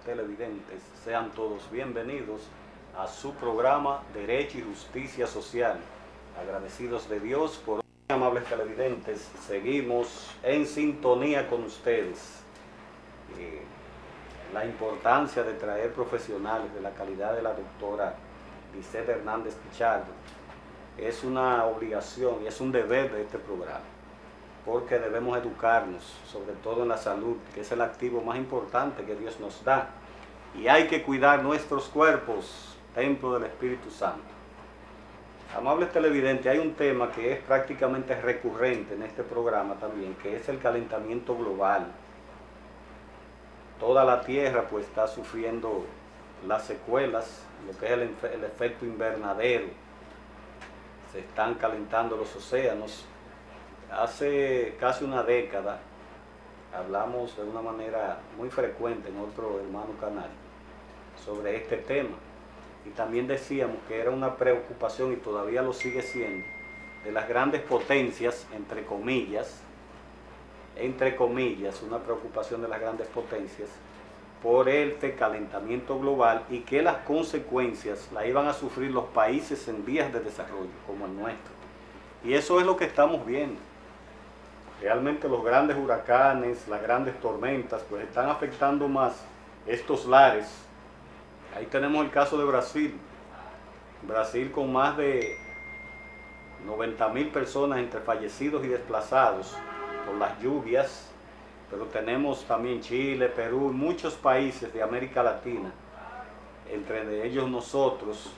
televidentes, sean todos bienvenidos a su programa Derecho y Justicia Social. Agradecidos de Dios por hoy, amables televidentes, seguimos en sintonía con ustedes. La importancia de traer profesionales de la calidad de la doctora Lisette Hernández Pichardo es una obligación y es un deber de este programa, porque debemos educarnos, sobre todo en la salud, que es el activo más importante que Dios nos da, y hay que cuidar nuestros cuerpos, templo del Espíritu Santo. Amables televidentes, hay un tema que es prácticamente recurrente en este programa también, que es el calentamiento global. Toda la Tierra pues está sufriendo las secuelas, lo que es el efecto invernadero. Se están calentando los océanos. Hace casi una década hablamos de una manera muy frecuente en otro hermano canal sobre este tema, y también decíamos que era una preocupación, y todavía lo sigue siendo, de las grandes potencias, entre comillas, una preocupación de las grandes potencias por este calentamiento global, y que las consecuencias las iban a sufrir los países en vías de desarrollo como el nuestro. Y eso es lo que estamos viendo. Realmente los grandes huracanes, las grandes tormentas, pues están afectando más estos lares. Ahí tenemos el caso de Brasil. Brasil con más de 90.000 personas entre fallecidos y desplazados por las lluvias, pero tenemos también Chile, Perú, muchos países de América Latina, entre ellos nosotros,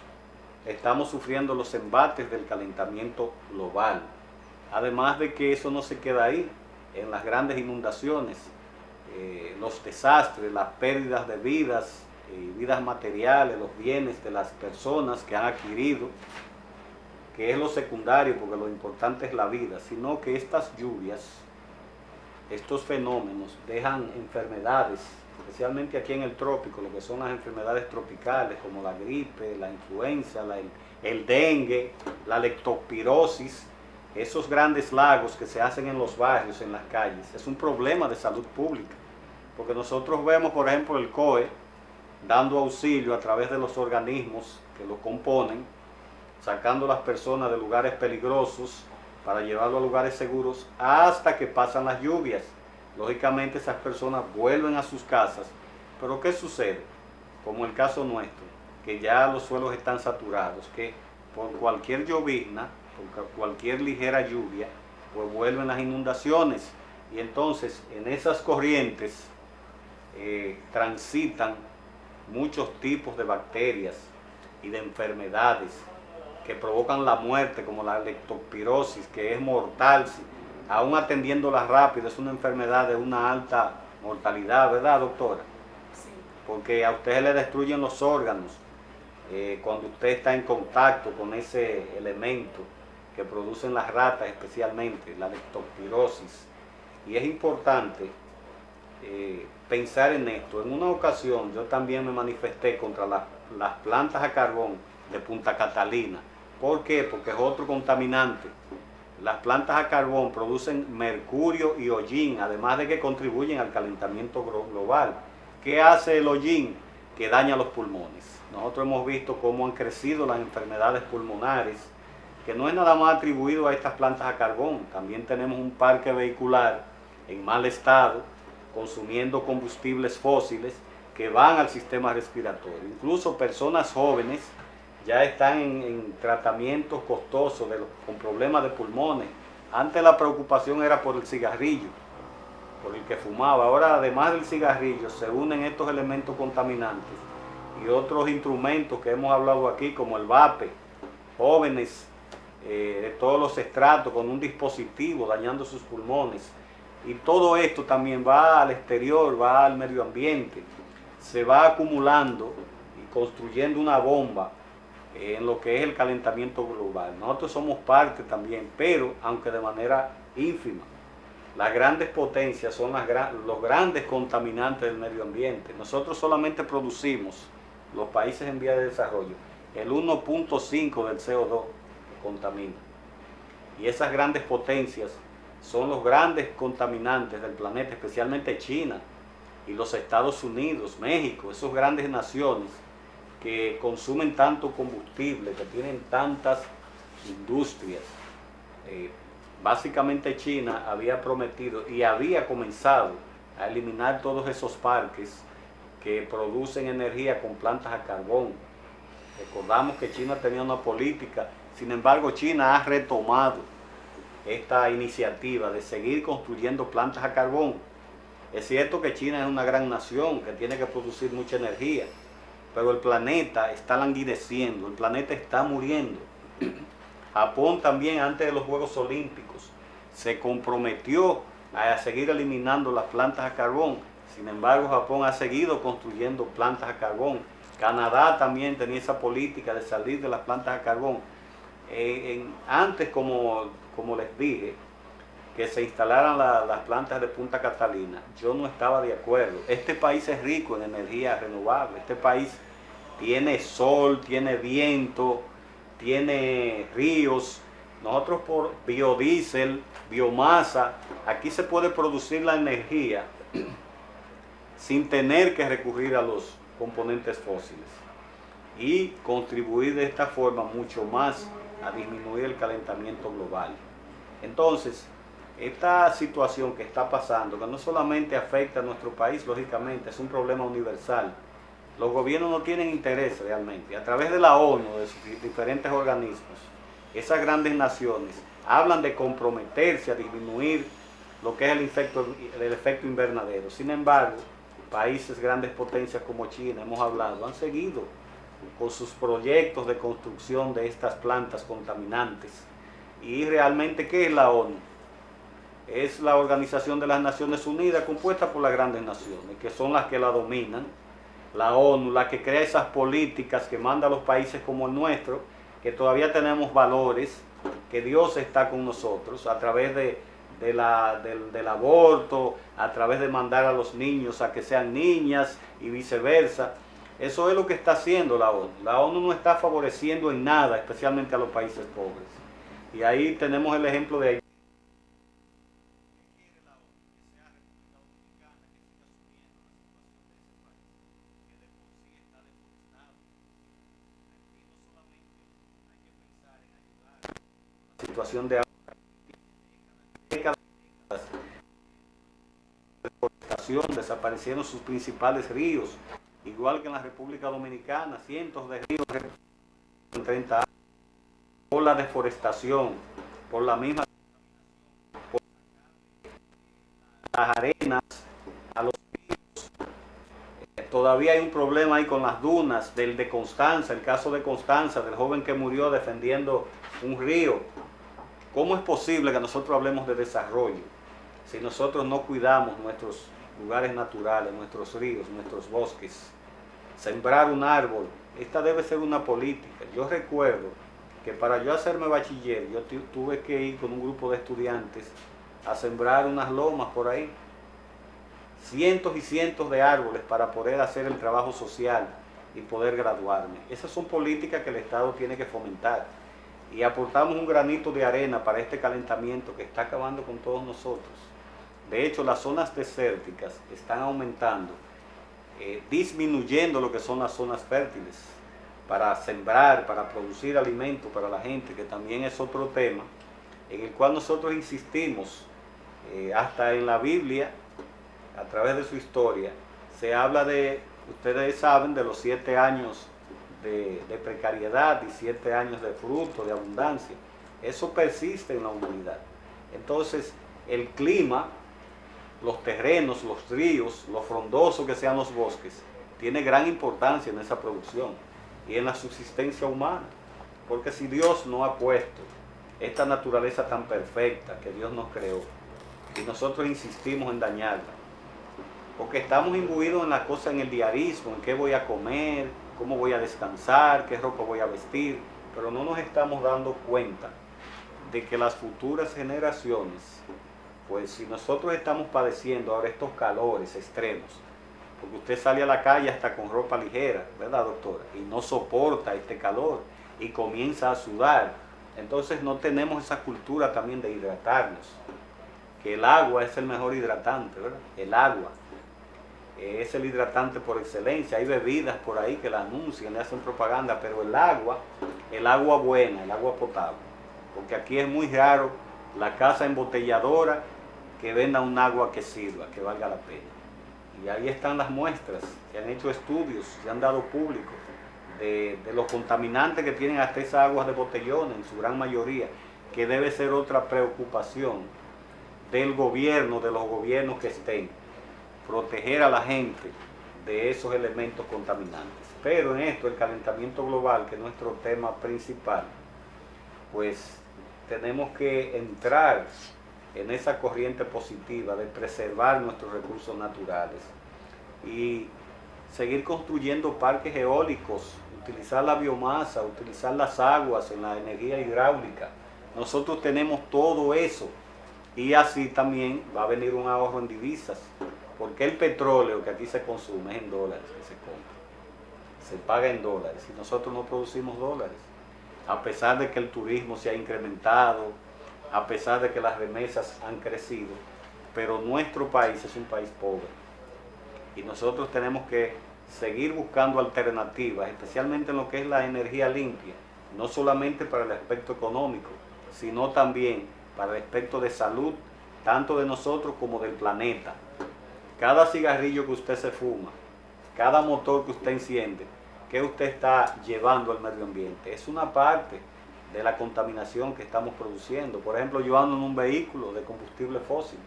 estamos sufriendo los embates del calentamiento global. Además de que eso no se queda ahí, en las grandes inundaciones, los desastres, las pérdidas de vidas, vidas materiales, los bienes de las personas que han adquirido, que es lo secundario, porque lo importante es la vida, sino que estas lluvias, estos fenómenos dejan enfermedades, especialmente aquí en el trópico, lo que son las enfermedades tropicales, como la gripe, la influenza, el dengue, la leptospirosis. Esos grandes lagos que se hacen en los barrios, en las calles, es un problema de salud pública, porque nosotros vemos, por ejemplo, el COE dando auxilio a través de los organismos que lo componen, sacando a las personas de lugares peligrosos para llevarlo a lugares seguros hasta que pasan las lluvias. Lógicamente esas personas vuelven a sus casas, pero ¿qué sucede? Como el caso nuestro, que ya los suelos están saturados, que por cualquier llovizna, por cualquier ligera lluvia, pues vuelven las inundaciones, y entonces en esas corrientes transitan muchos tipos de bacterias y de enfermedades que provocan la muerte, como la leptospirosis, que es mortal, aún atendiéndola rápido, es una enfermedad de una alta mortalidad, ¿verdad, doctora? Sí. Porque a usted le destruyen los órganos cuando usted está en contacto con ese elemento que producen las ratas, especialmente la leptospirosis. Y es importante pensar en esto. En una ocasión yo también me manifesté contra las plantas a carbón de Punta Catalina. ¿Por qué? Porque es otro contaminante. Las plantas a carbón producen mercurio y hollín, además de que contribuyen al calentamiento global. ¿Qué hace el hollín? Que daña los pulmones. Nosotros hemos visto cómo han crecido las enfermedades pulmonares, que no es nada más atribuido a estas plantas a carbón. También tenemos un parque vehicular en mal estado, consumiendo combustibles fósiles que van al sistema respiratorio. Incluso personas jóvenes ya están en tratamientos costosos con problemas de pulmones. Antes la preocupación era por el cigarrillo, por el que fumaba. Ahora, además del cigarrillo, se unen estos elementos contaminantes y otros instrumentos que hemos hablado aquí, como el vape. Jóvenes de todos los estratos con un dispositivo dañando sus pulmones. Y todo esto también va al exterior, va al medio ambiente. Se va acumulando y construyendo una bomba en lo que es el calentamiento global. Nosotros somos parte también, pero aunque de manera ínfima. Las grandes potencias son los grandes contaminantes del medio ambiente. Nosotros solamente producimos, los países en vía de desarrollo, el 1.5 del CO2 que contamina. Y esas grandes potencias son los grandes contaminantes del planeta, especialmente China. y los Estados Unidos, México, esas grandes naciones que consumen tanto combustible, que tienen tantas industrias. Básicamente China había prometido y había comenzado a eliminar todos esos parques que producen energía con plantas a carbón. Recordamos que China tenía una política, sin embargo China ha retomado esta iniciativa de seguir construyendo plantas a carbón. Es cierto que China es una gran nación que tiene que producir mucha energía, pero el planeta está languideciendo, el planeta está muriendo. Japón también, antes de los Juegos Olímpicos, se comprometió a seguir eliminando las plantas a carbón. Sin embargo, Japón ha seguido construyendo plantas a carbón. Canadá también tenía esa política de salir de las plantas a carbón. Antes, como les dije, que se instalaran las plantas de Punta Catalina, yo no estaba de acuerdo. Este país es rico en energía renovable. Este país tiene sol, tiene viento, tiene ríos. Nosotros por biodiesel, biomasa, aquí se puede producir la energía sin tener que recurrir a los componentes fósiles y contribuir de esta forma mucho más a disminuir el calentamiento global. Entonces, esta situación que está pasando, que no solamente afecta a nuestro país, lógicamente, es un problema universal. Los gobiernos no tienen interés realmente. A través de la ONU, de sus diferentes organismos, esas grandes naciones hablan de comprometerse a disminuir lo que es el efecto invernadero. Sin embargo, países, grandes potencias como China, hemos hablado, han seguido con sus proyectos de construcción de estas plantas contaminantes. Y realmente, ¿qué es la ONU? Es la Organización de las Naciones Unidas, compuesta por las grandes naciones, que son las que la dominan. La ONU, la que crea esas políticas que manda a los países como el nuestro, que todavía tenemos valores, que Dios está con nosotros a través del aborto, a través de mandar a los niños a que sean niñas y viceversa. Eso es lo que está haciendo la ONU. La ONU no está favoreciendo en nada, especialmente a los países pobres. Y ahí tenemos el ejemplo de Haití. Situación de deforestación, desaparecieron sus principales ríos, igual que en la República Dominicana, cientos de ríos en 30 años, por la deforestación, por la misma, por las arenas a los ríos. Todavía hay un problema ahí con las dunas de Constanza, el caso de Constanza, del joven que murió defendiendo un río. ¿Cómo es posible que nosotros hablemos de desarrollo si nosotros no cuidamos nuestros lugares naturales, nuestros ríos, nuestros bosques? Sembrar un árbol, esta debe ser una política. Yo recuerdo que para yo hacerme bachiller, yo tuve que ir con un grupo de estudiantes a sembrar unas lomas por ahí. Cientos y cientos de árboles para poder hacer el trabajo social y poder graduarme. Esas son políticas que el Estado tiene que fomentar. Y aportamos un granito de arena para este calentamiento que está acabando con todos nosotros. De hecho, las zonas desérticas están aumentando, disminuyendo lo que son las zonas fértiles para sembrar, para producir alimentos para la gente, que también es otro tema en el cual nosotros insistimos. Hasta en la Biblia, a través de su historia, se habla de, ustedes saben, de los 7 años de precariedad y 7 años de fruto, de abundancia. Eso persiste en la humanidad. Entonces, el clima, los terrenos, los ríos, lo frondoso que sean los bosques, tiene gran importancia en esa producción y en la subsistencia humana. Porque si Dios no ha puesto esta naturaleza tan perfecta que Dios nos creó, y nosotros insistimos en dañarla, porque estamos imbuidos en la cosa, en el diarismo, en qué voy a comer, cómo voy a descansar, qué ropa voy a vestir, pero no nos estamos dando cuenta de que las futuras generaciones, pues si nosotros estamos padeciendo ahora estos calores extremos, porque usted sale a la calle hasta con ropa ligera, ¿verdad, doctora? Y no soporta este calor y comienza a sudar. Entonces no tenemos esa cultura también de hidratarnos, que el agua es el mejor hidratante, ¿verdad? El agua. es el hidratante por excelencia. Hay bebidas por ahí que la anuncian, le hacen propaganda, pero el agua buena, el agua potable, porque aquí es muy raro la casa embotelladora que venda un agua que sirva, que valga la pena. Y ahí están las muestras, se han hecho estudios, se han dado público de los contaminantes que tienen hasta esas aguas de botellón en su gran mayoría, que debe ser otra preocupación del gobierno, de los gobiernos que estén, proteger a la gente de esos elementos contaminantes. Pero en esto, el calentamiento global, que es nuestro tema principal, pues tenemos que entrar en esa corriente positiva de preservar nuestros recursos naturales y seguir construyendo parques eólicos, utilizar la biomasa, utilizar las aguas en la energía hidráulica. Nosotros tenemos todo eso y así también va a venir un ahorro en divisas, porque el petróleo que aquí se consume es en dólares que se compra, se paga en dólares y nosotros no producimos dólares, a pesar de que el turismo se ha incrementado, a pesar de que las remesas han crecido, pero nuestro país es un país pobre y nosotros tenemos que seguir buscando alternativas, especialmente en lo que es la energía limpia, no solamente para el aspecto económico, sino también para el aspecto de salud, tanto de nosotros como del planeta. Cada cigarrillo que usted se fuma, cada motor que usted enciende, que usted está llevando al medio ambiente, es una parte de la contaminación que estamos produciendo. Por ejemplo, yo ando en un vehículo de combustible fósil,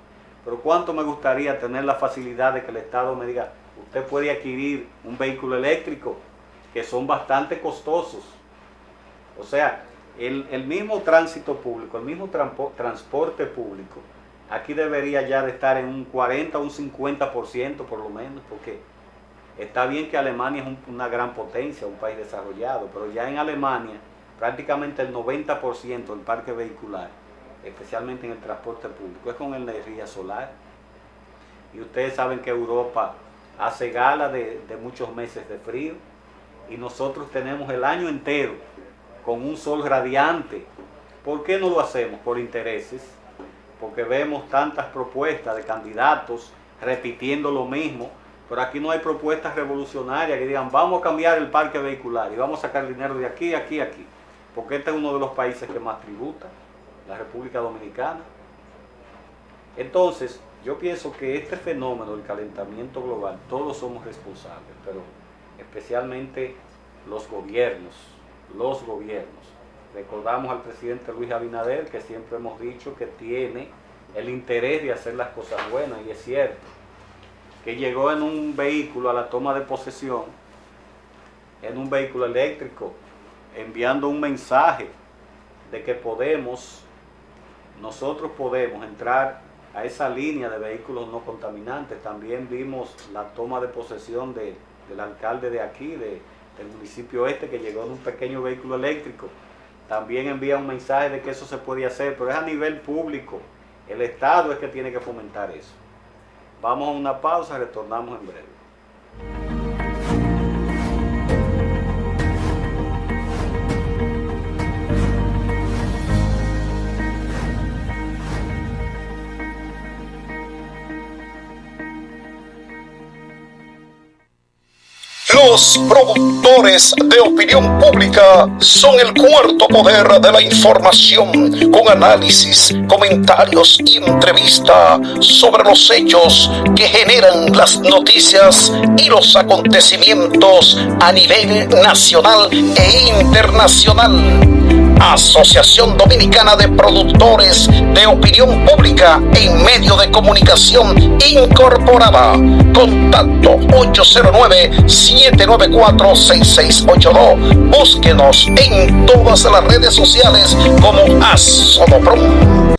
pero cuánto me gustaría tener la facilidad de que el Estado me diga, usted puede adquirir un vehículo eléctrico, que son bastante costosos. O sea, el mismo tránsito público, el mismo transporte público, aquí debería ya de estar en un 40 o un 50% por lo menos, porque está bien que Alemania es una gran potencia, un país desarrollado, pero ya en Alemania prácticamente el 90% del parque vehicular, especialmente en el transporte público, es con energía solar. Y ustedes saben que Europa hace gala de muchos meses de frío y nosotros tenemos el año entero con un sol radiante. ¿Por qué no lo hacemos? Por intereses, porque vemos tantas propuestas de candidatos repitiendo lo mismo, pero aquí no hay propuestas revolucionarias que digan vamos a cambiar el parque vehicular y vamos a sacar dinero de aquí, aquí, aquí, porque este es uno de los países que más tributa, la República Dominicana. Entonces, yo pienso que este fenómeno del calentamiento global, todos somos responsables, pero especialmente los gobiernos. Recordamos al presidente Luis Abinader, que siempre hemos dicho que tiene el interés de hacer las cosas buenas, y es cierto, que llegó en un vehículo a la toma de posesión, en un vehículo eléctrico, enviando un mensaje de que nosotros podemos entrar a esa línea de vehículos no contaminantes. También vimos la toma de posesión del alcalde de aquí, del municipio este, que llegó en un pequeño vehículo eléctrico. También envía un mensaje de que eso se puede hacer, pero es a nivel público. El Estado es que tiene que fomentar eso. Vamos a una pausa, retornamos en breve. Los productores de opinión pública son el cuarto poder de la información, con análisis, comentarios y entrevista sobre los hechos que generan las noticias y los acontecimientos a nivel nacional e internacional. Asociación Dominicana de Productores de Opinión Pública en Medio de Comunicación Incorporada. Contacto 809-794-6682. Búsquenos en todas las redes sociales como Asodoprom.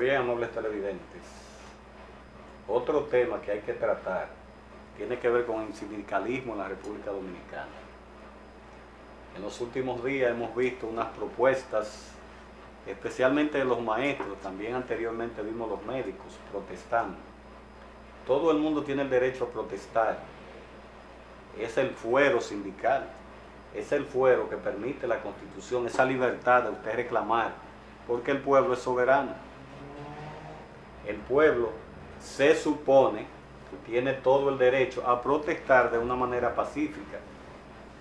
Bien, amables televidentes, otro tema que hay que tratar tiene que ver con el sindicalismo en la República Dominicana. En los últimos días hemos visto unas propuestas, especialmente de los maestros, también anteriormente vimos los médicos protestando, todo el mundo tiene el derecho a protestar. Es el fuero sindical, es el fuero que permite la Constitución, esa libertad de usted reclamar, porque el pueblo es soberano. El pueblo se supone que tiene todo el derecho a protestar de una manera pacífica,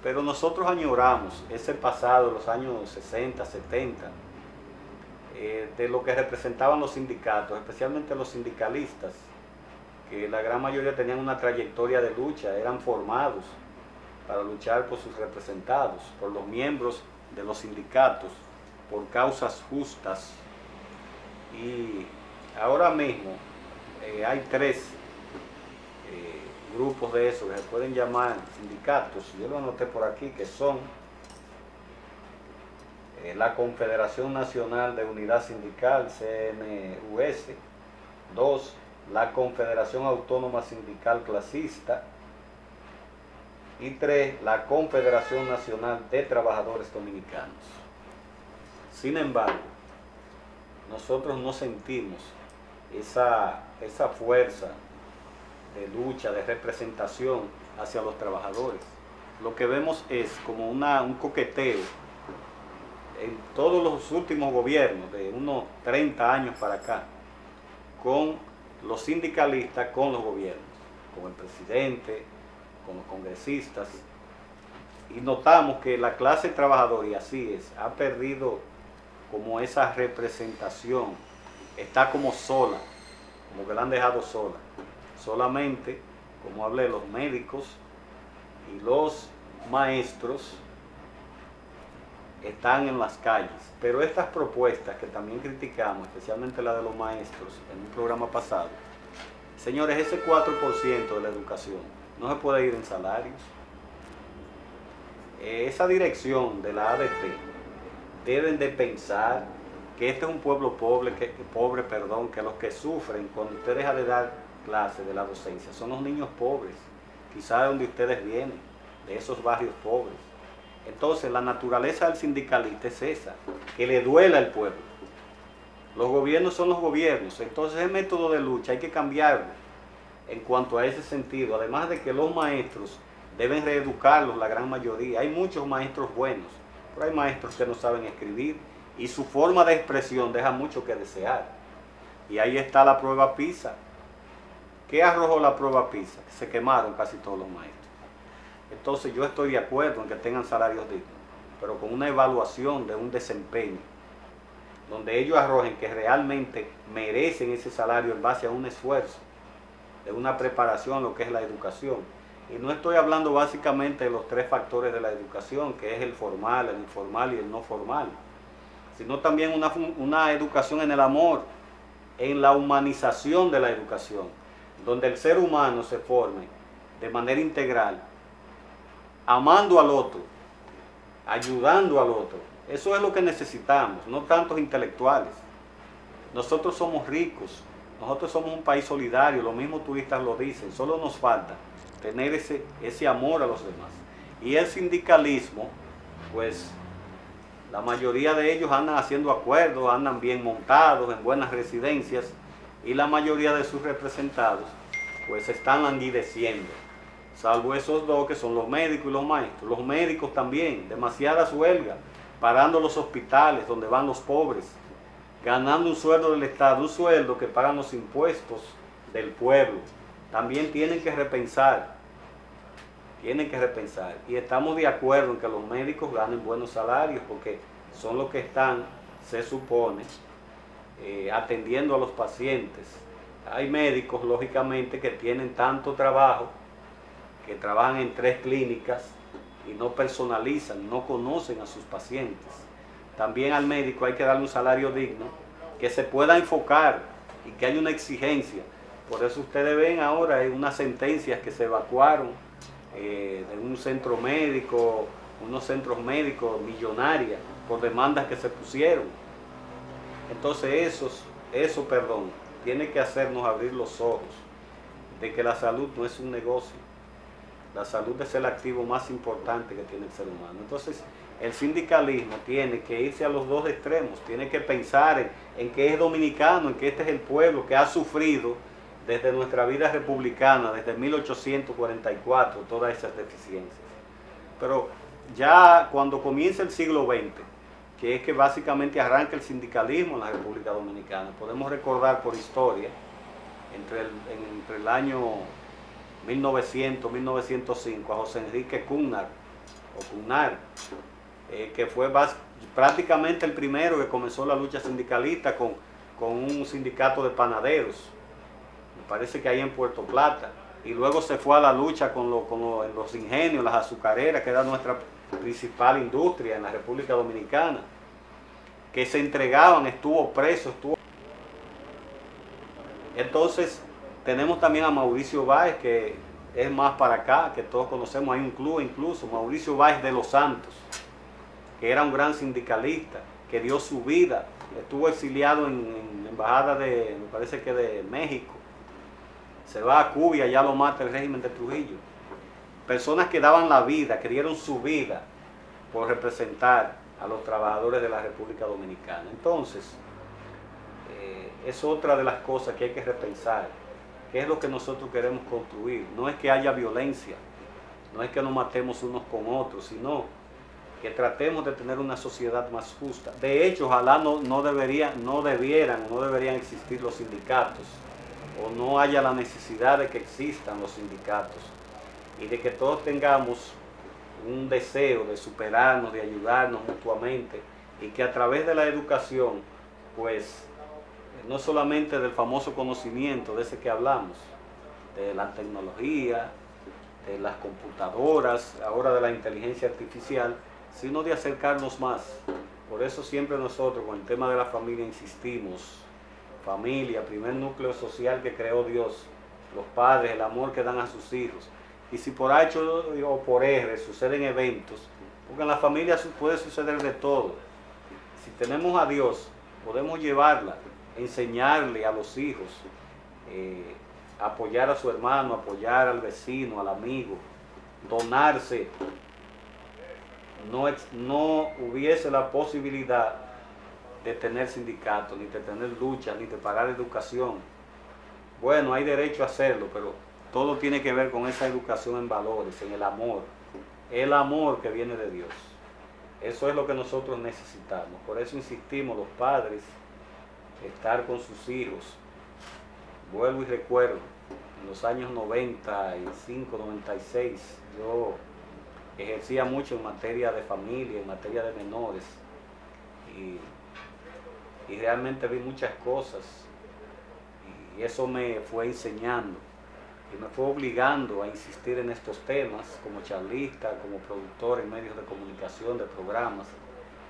pero nosotros añoramos ese pasado de los años 60, 70, de lo que representaban los sindicatos, especialmente los sindicalistas, que la gran mayoría tenían una trayectoria de lucha, eran formados para luchar por sus representados, por los miembros de los sindicatos, por causas justas. Y ahora mismo hay 3 grupos de esos que se pueden llamar sindicatos, yo lo anoté por aquí, que son la Confederación Nacional de Unidad Sindical, CNUS; 2, la Confederación Autónoma Sindical Clasista; y 3, la Confederación Nacional de Trabajadores Dominicanos. Sin embargo, nosotros no sentimos esa fuerza de lucha, de representación hacia los trabajadores. Lo que vemos es como un coqueteo en todos los últimos gobiernos, de unos 30 años para acá, con los sindicalistas, con los gobiernos, con el presidente, con los congresistas, y notamos que la clase trabajadora, y así es, ha perdido como esa representación, está como sola, como que la han dejado sola. Solamente, como hablé, los médicos y los maestros están en las calles, pero estas propuestas que también criticamos, especialmente la de los maestros en un programa pasado, señores, ese 4% de la educación no se puede ir en salarios. Esa dirección de la ADT deben de pensar que este es un pueblo pobre, que los que sufren cuando usted deja de dar clases de la docencia son los niños pobres, quizás de donde ustedes vienen, de esos barrios pobres. Entonces la naturaleza del sindicalista es esa, que le duela al pueblo. Los gobiernos son los gobiernos, entonces el método de lucha hay que cambiarlo en cuanto a ese sentido, además de que los maestros deben reeducarlos, la gran mayoría. Hay muchos maestros buenos, pero hay maestros que no saben escribir y su forma de expresión deja mucho que desear. Y ahí está la prueba PISA. ¿Qué arrojó la prueba PISA? Se quemaron casi todos los maestros. Entonces yo estoy de acuerdo en que tengan salarios dignos, pero con una evaluación de un desempeño, donde ellos arrojen que realmente merecen ese salario en base a un esfuerzo, de una preparación, lo que es la educación. Y no estoy hablando básicamente de los 3 factores de la educación, que es el formal, el informal y el no formal, sino también una educación en el amor, en la humanización de la educación, donde el ser humano se forme de manera integral, amando al otro, ayudando al otro. Eso es lo que necesitamos, no tantos intelectuales. Nosotros somos ricos, nosotros somos un país solidario, los mismos turistas lo dicen, solo nos falta tener ese amor a los demás. Y el sindicalismo, pues la mayoría de ellos andan haciendo acuerdos, andan bien montados en buenas residencias, y la mayoría de sus representados pues están languideciendo, salvo esos 2 que son los médicos y los maestros. Los médicos también, demasiadas huelgas, parando los hospitales donde van los pobres, ganando un sueldo del Estado, un sueldo que pagan los impuestos del pueblo. También tienen que repensar, y estamos de acuerdo en que los médicos ganen buenos salarios, porque son los que están, se supone, atendiendo a los pacientes. Hay médicos, lógicamente, que tienen tanto trabajo, que trabajan en 3 clínicas y no personalizan, no conocen a sus pacientes. También al médico hay que darle un salario digno, que se pueda enfocar y que haya una exigencia. Por eso ustedes ven ahora unas sentencias que se evacuaron de un centro médico, unos centros médicos millonarios por demandas que se pusieron. Entonces eso tiene que hacernos abrir los ojos de que la salud no es un negocio. La salud es el activo más importante que tiene el ser humano. Entonces el sindicalismo tiene que irse a los 2 extremos, tiene que pensar en que es dominicano, en que este es el pueblo que ha sufrido desde nuestra vida republicana, desde 1844, todas esas deficiencias. Pero ya cuando comienza el siglo XX, que es que básicamente arranca el sindicalismo en la República Dominicana, podemos recordar por historia, entre el año 1900-1905, a José Enrique Cunnar, que fue prácticamente el primero que comenzó la lucha sindicalista con un sindicato de panaderos, me parece que ahí en Puerto Plata, y luego se fue a la lucha con los ingenios, las azucareras, que era nuestra principal industria en la República Dominicana, que se entregaban, estuvo preso, Entonces tenemos también a Mauricio Báez, que es más para acá, que todos conocemos, hay un club incluso, Mauricio Báez de los Santos, que era un gran sindicalista, que dio su vida, estuvo exiliado en la embajada me parece que de México, se va a Cuba y allá lo mata el régimen de Trujillo. Personas que daban la vida, que dieron su vida por representar a los trabajadores de la República Dominicana. Entonces, es otra de las cosas que hay que repensar. ¿Qué es lo que nosotros queremos construir? No es que haya violencia, no es que nos matemos unos con otros, sino que tratemos de tener una sociedad más justa. De hecho, ojalá no deberían existir los sindicatos, o no haya la necesidad de que existan los sindicatos, y de que todos tengamos un deseo de superarnos, de ayudarnos mutuamente, y que a través de la educación, pues, no solamente del famoso conocimiento de ese que hablamos, de la tecnología, de las computadoras, ahora de la inteligencia artificial, sino de acercarnos más. Por eso siempre nosotros con el tema de la familia insistimos. Familia, primer núcleo social que creó Dios, los padres, el amor que dan a sus hijos. Y si por H o por R suceden eventos, porque en la familia puede suceder de todo. Si tenemos a Dios, podemos llevarla, enseñarle a los hijos, apoyar a su hermano, apoyar al vecino, al amigo, donarse. No hubiese la posibilidad de tener sindicatos, ni de tener luchas, ni de pagar educación. Bueno, hay derecho a hacerlo, pero todo tiene que ver con esa educación en valores, en el amor que viene de Dios. Eso es lo que nosotros necesitamos. Por eso insistimos, los padres, estar con sus hijos. Vuelvo y recuerdo, en los años 95, 96, yo ejercía mucho en materia de familia, en materia de menores, y realmente vi muchas cosas, y eso me fue enseñando y me fue obligando a insistir en estos temas como charlista, como productor en medios de comunicación, de programas,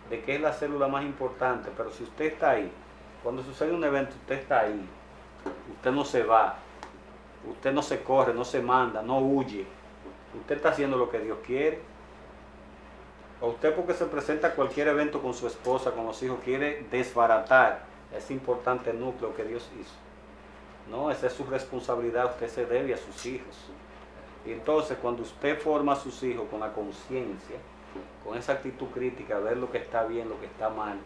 de que es la célula más importante. Pero si usted está ahí, cuando sucede un evento, usted está ahí, usted no se va, usted no se corre, no se manda, no huye, usted está haciendo lo que Dios quiere. O usted, porque se presenta a cualquier evento con su esposa, con los hijos, quiere desbaratar ese importante núcleo que Dios hizo. No, esa es su responsabilidad, usted se debe a sus hijos. Y entonces cuando usted forma a sus hijos con la conciencia, con esa actitud crítica, de ver lo que está bien, lo que está mal,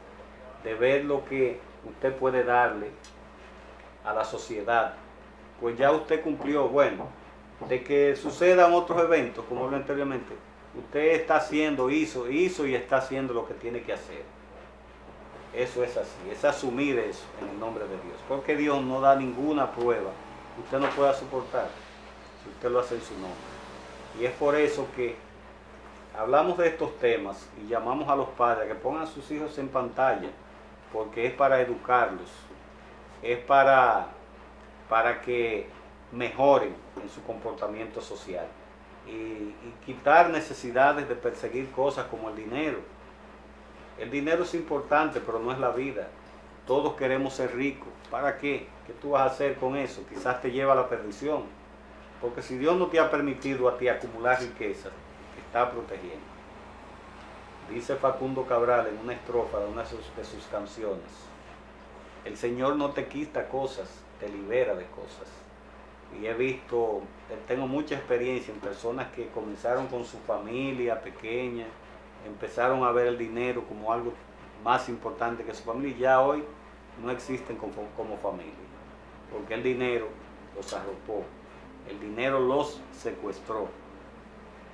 de ver lo que usted puede darle a la sociedad, pues ya usted cumplió. Bueno, de que sucedan otros eventos, como hablé anteriormente, usted está haciendo, hizo y está haciendo lo que tiene que hacer. Eso es así, es asumir eso en el nombre de Dios, porque Dios no da ninguna prueba que usted no pueda soportar si usted lo hace en su nombre. Y es por eso que hablamos de estos temas y llamamos a los padres a que pongan a sus hijos en pantalla, porque es para educarlos, es para que mejoren en su comportamiento social y quitar necesidades de perseguir cosas como el dinero. El dinero es importante, pero no es la vida. Todos queremos ser ricos. ¿Para qué? ¿Qué tú vas a hacer con eso? Quizás te lleva a la perdición. Porque si Dios no te ha permitido a ti acumular riqueza, te está protegiendo. Dice Facundo Cabral en una estrofa de una de sus canciones: el Señor no te quita cosas, te libera de cosas. Y tengo mucha experiencia en personas que comenzaron con su familia pequeña, empezaron a ver el dinero como algo más importante que su familia, y ya hoy no existen como familia, porque el dinero los arropó, el dinero los secuestró.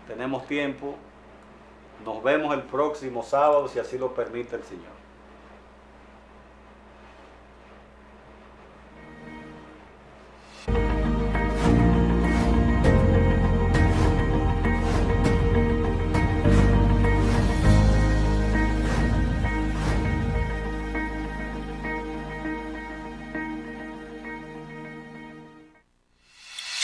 Tenemos tiempo, nos vemos el próximo sábado si así lo permite el Señor.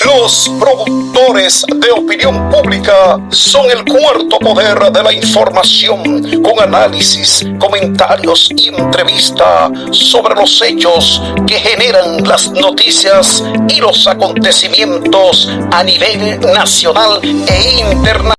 Los productores de opinión pública son el cuarto poder de la información, con análisis, comentarios y entrevista sobre los hechos que generan las noticias y los acontecimientos a nivel nacional e internacional.